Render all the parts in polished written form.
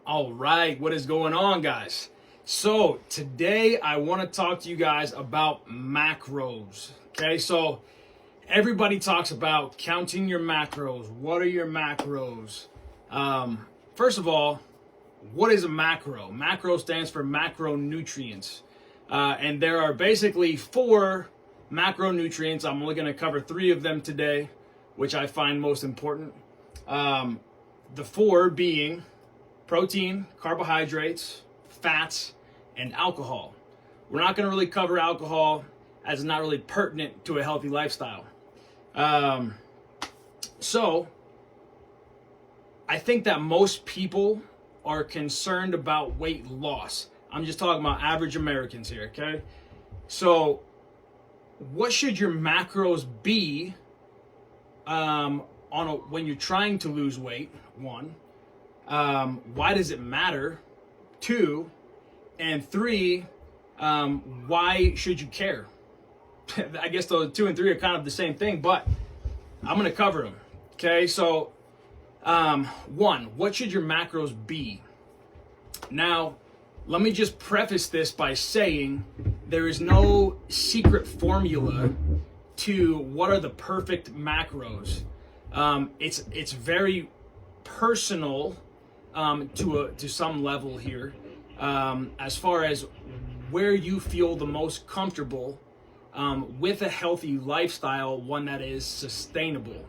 All right, what is going on, guys? So today I want to talk to you guys about macros. Okay, so everybody talks about counting your macros. What are your macros? First of all, what is a macro? Macro stands for macronutrients, and there are basically 4 macronutrients. I'm only going to cover 3 of them today, which I find most important. The 4 being protein, carbohydrates, fats, and alcohol. We're not going to really cover alcohol as it's not really pertinent to a healthy lifestyle. So I think that most people are concerned about weight loss. I'm just talking about average Americans here, okay? So what should your macros be when you're trying to lose weight? 1. Why does it matter? 2, and 3, why should you care? I guess those 2 and 3 are kind of the same thing, but I'm going to cover them. Okay, so 1, what should your macros be? Now, let me just preface this by saying there is no secret formula to what are the perfect macros. It's very personal to some level here, as far as where you feel the most comfortable with a healthy lifestyle, one that is sustainable.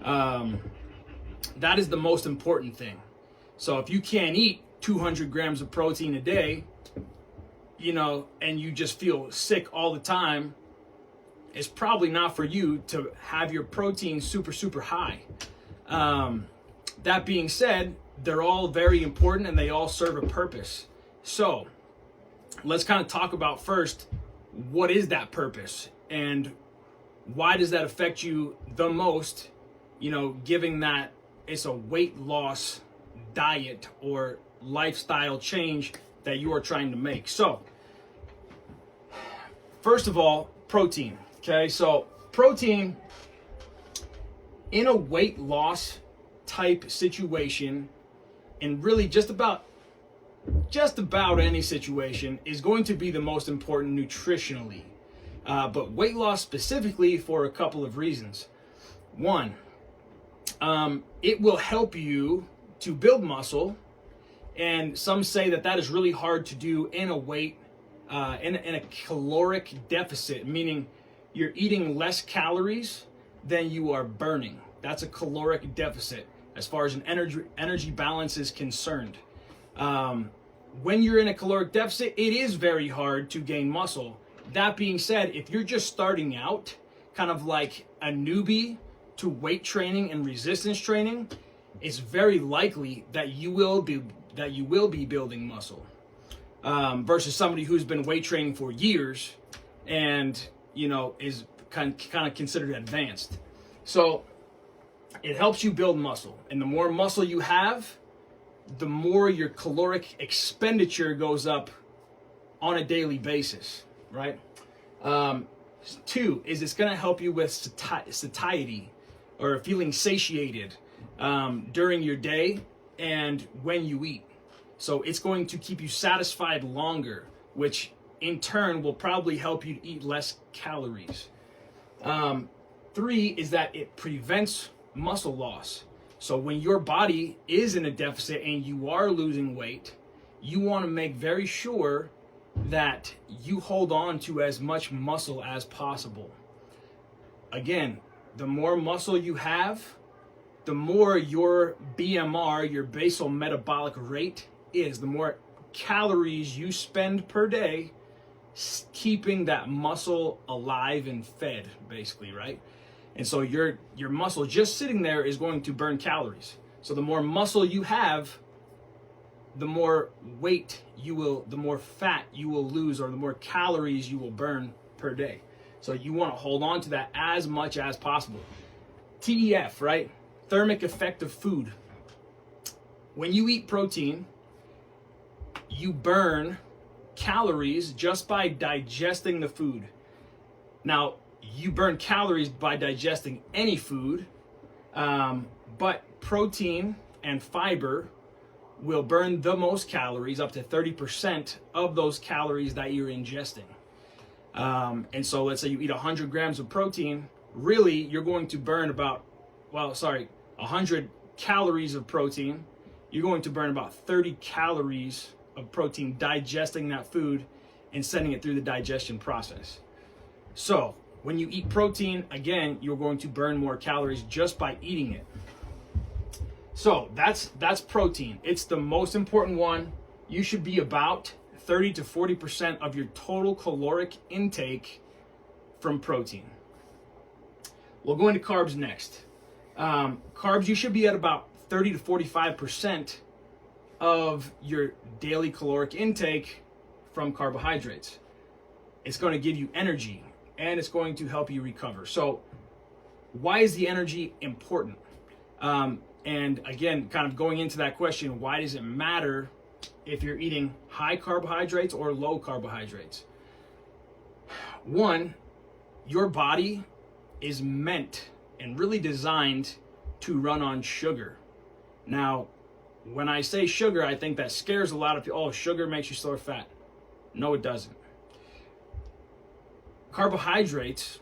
That is the most important thing. So if you can't eat 200 grams of protein a day, and you just feel sick all the time, it's probably not for you to have your protein super high. That being said, they're all very important and they all serve a purpose. So let's kind of talk about first, what is that purpose and why does that affect you the most, given that it's a weight loss diet or lifestyle change that you are trying to make. So first of all, protein. Okay, so protein in a weight loss type situation, and really just about any situation, is going to be the most important nutritionally. But weight loss specifically, for a couple of reasons. 1, it will help you to build muscle, and some say that is really hard to do in a in a caloric deficit, meaning you're eating less calories than you are burning. That's a caloric deficit as far as an energy balance is concerned. When you're in a caloric deficit, it is very hard to gain muscle. That being said, if you're just starting out, kind of like a newbie to weight training and resistance training, it's very likely that you will be building muscle, versus somebody who's been weight training for years and is kind of considered advanced. So it helps you build muscle, and the more muscle you have, the more your caloric expenditure goes up on a daily basis, right? 2 is it's going to help you with satiety, or feeling satiated during your day and when you eat. So it's going to keep you satisfied longer, which in turn will probably help you to eat less calories. 3 is that it prevents muscle loss. So when your body is in a deficit and you are losing weight, you want to make very sure that you hold on to as much muscle as possible. Again, the more muscle you have, the more your BMR, your basal metabolic rate, is, the more calories you spend per day keeping that muscle alive and fed, basically, right? And so your muscle just sitting there is going to burn calories. So the more muscle you have, the more the more fat you will lose, or the more calories you will burn per day. So you want to hold on to that as much as possible. TEF, right? Thermic effect of food. When you eat protein, you burn calories just by digesting the food. Now, you burn calories by digesting any food, but protein and fiber will burn the most calories, up to 30% of those calories that you're ingesting. And so let's say you eat 100 grams of protein, really you're going to burn 100 calories of protein. You're going to burn about 30 calories of protein digesting that food and sending it through the digestion process. So when you eat protein, again, you're going to burn more calories just by eating it. So that's protein. It's the most important one. You should be about 30 to 40% of your total caloric intake from protein. We'll go into carbs next. Carbs, you should be at about 30 to 45% of your daily caloric intake from carbohydrates. It's going to give you energy and it's going to help you recover. So why is the energy important? And again, kind of going into that question, why does it matter if you're eating high carbohydrates or low carbohydrates? One, your body is meant and really designed to run on sugar. Now, when I say sugar, I think that scares a lot of people. Oh, sugar makes you store fat. No, it doesn't. Carbohydrates,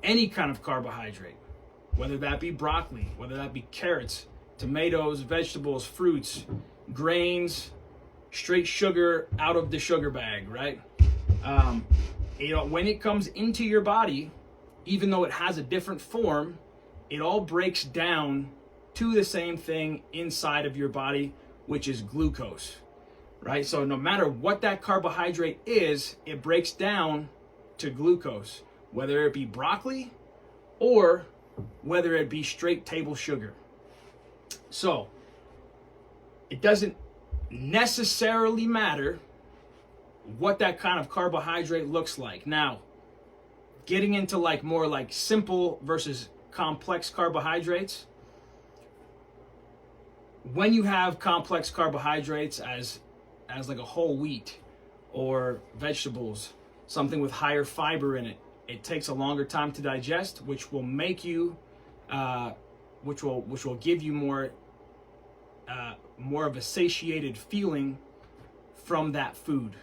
any kind of carbohydrate, whether that be broccoli, whether that be carrots, tomatoes, vegetables, fruits, grains, straight sugar out of the sugar bag, right? When it comes into your body, even though it has a different form, it all breaks down to the same thing inside of your body, which is glucose, right? So no matter what that carbohydrate is, it breaks down to glucose, whether it be broccoli or whether it be straight table sugar. So it doesn't necessarily matter what that kind of carbohydrate looks like. Now, getting into more like simple versus complex carbohydrates, when you have complex carbohydrates as like a whole wheat or vegetables, something with higher fiber in it, it takes a longer time to digest, which will make you which will give you more of a satiated feeling from that food.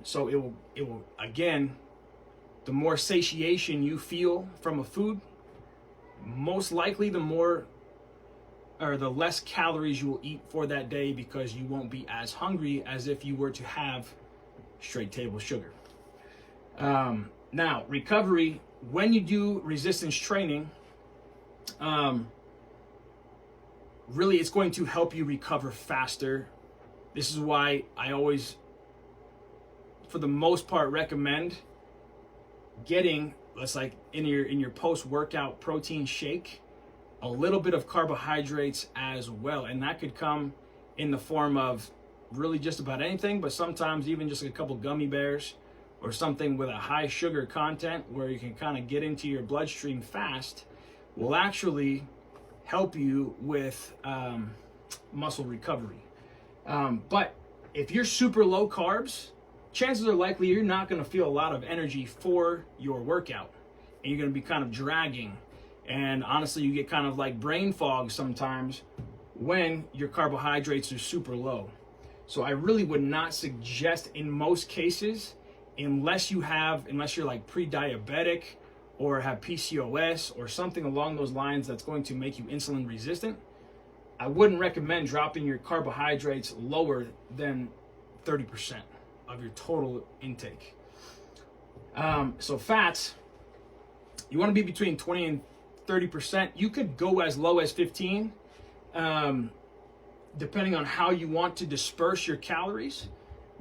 So it will again, the more satiation you feel from a food, most likely the less calories you will eat for that day, because you won't be as hungry as if you were to have straight table sugar. Now, recovery, when you do resistance training, really it's going to help you recover faster. This is why I always, for the most part, recommend getting, let's like in your post-workout protein shake, a little bit of carbohydrates as well. And that could come in the form of really just about anything, but sometimes even just a couple gummy bears or something with a high sugar content where you can kind of get into your bloodstream fast, will actually help you with muscle recovery. But if you're super low carbs, chances are likely you're not going to feel a lot of energy for your workout, and you're going to be kind of dragging. And honestly, you get kind of like brain fog sometimes when your carbohydrates are super low. So I really would not suggest, in most cases, unless you're like pre-diabetic or have PCOS or something along those lines that's going to make you insulin resistant, I wouldn't recommend dropping your carbohydrates lower than 30% of your total intake. So fats, you want to be between 20 and 30%. You could go as low as 15, depending on how you want to disperse your calories,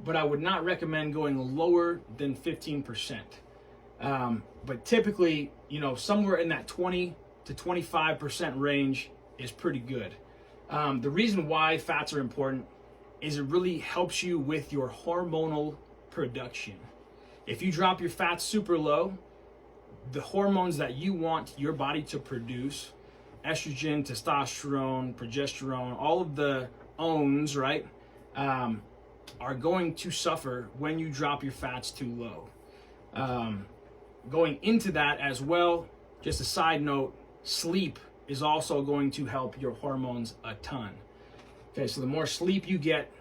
but I would not recommend going lower than 15%. But typically, somewhere in that 20 to 25% range is pretty good. The reason why fats are important is it really helps you with your hormonal production. If you drop your fats super low, the hormones that you want your body to produce, estrogen, testosterone, progesterone, all of the ONs, right, are going to suffer when you drop your fats too low. Going into that as well, just a side note, sleep is also going to help your hormones a ton. Okay, so the more sleep you get,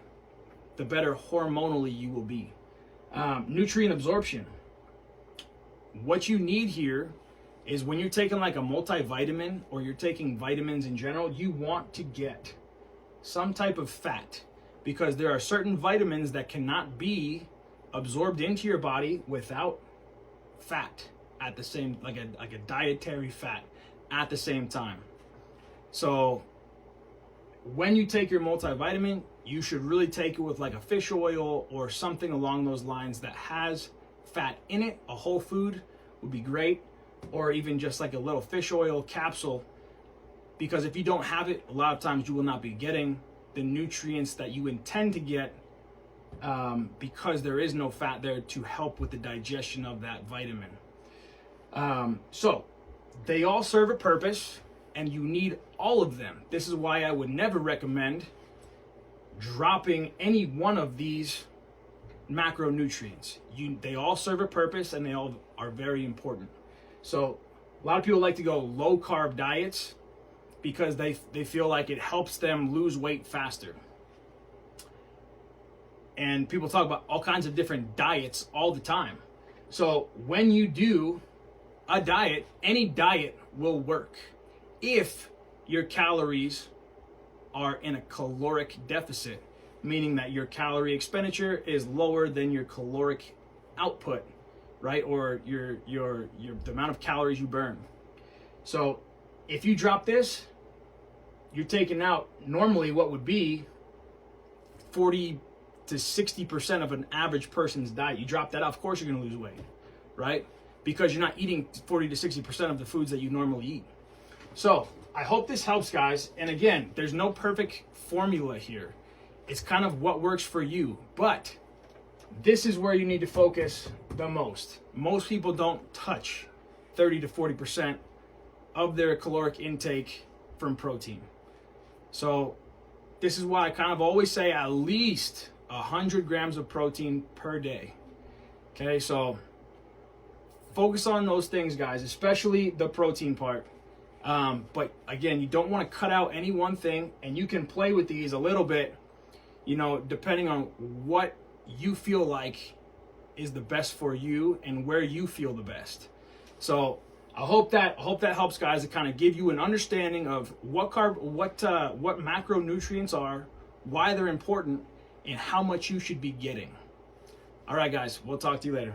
the better hormonally you will be. Nutrient absorption. What you need here is when you're taking like a multivitamin or you're taking vitamins in general, you want to get some type of fat, because there are certain vitamins that cannot be absorbed into your body without fat at the same, like a dietary fat at the same time. So when you take your multivitamin, you should really take it with like a fish oil or something along those lines that has fat in it. A whole food would be great, or even just like a little fish oil capsule, because if you don't have it, a lot of times you will not be getting the nutrients that you intend to get, because there is no fat there to help with the digestion of that vitamin. So they all serve a purpose, and you need all of them. This is why I would never recommend dropping any one of these macronutrients. They all serve a purpose, and they all are very important. So a lot of people like to go low carb diets because they feel like it helps them lose weight faster. And people talk about all kinds of different diets all the time. So when you do a diet, any diet will work if your calories are in a caloric deficit, meaning that your calorie expenditure is lower than your caloric output, right? Or the amount of calories you burn. So if you drop this, you're taking out normally what would be 40 to 60% of an average person's diet. You drop that out, of course you're going to lose weight, right? Because you're not eating 40 to 60% of the foods that you normally eat. So I hope this helps, guys. And again, there's no perfect formula here. It's kind of what works for you. But this is where you need to focus the most. Most people don't touch 30 to 40% of their caloric intake from protein. So this is why I kind of always say at least 100 grams of protein per day. Okay, so focus on those things, guys, especially the protein part. But again, you don't want to cut out any one thing, and you can play with these a little bit, depending on what you feel like is the best for you and where you feel the best. So I hope that helps, guys, to kind of give you an understanding of what macronutrients are, why they're important, and how much you should be getting. All right, guys, we'll talk to you later.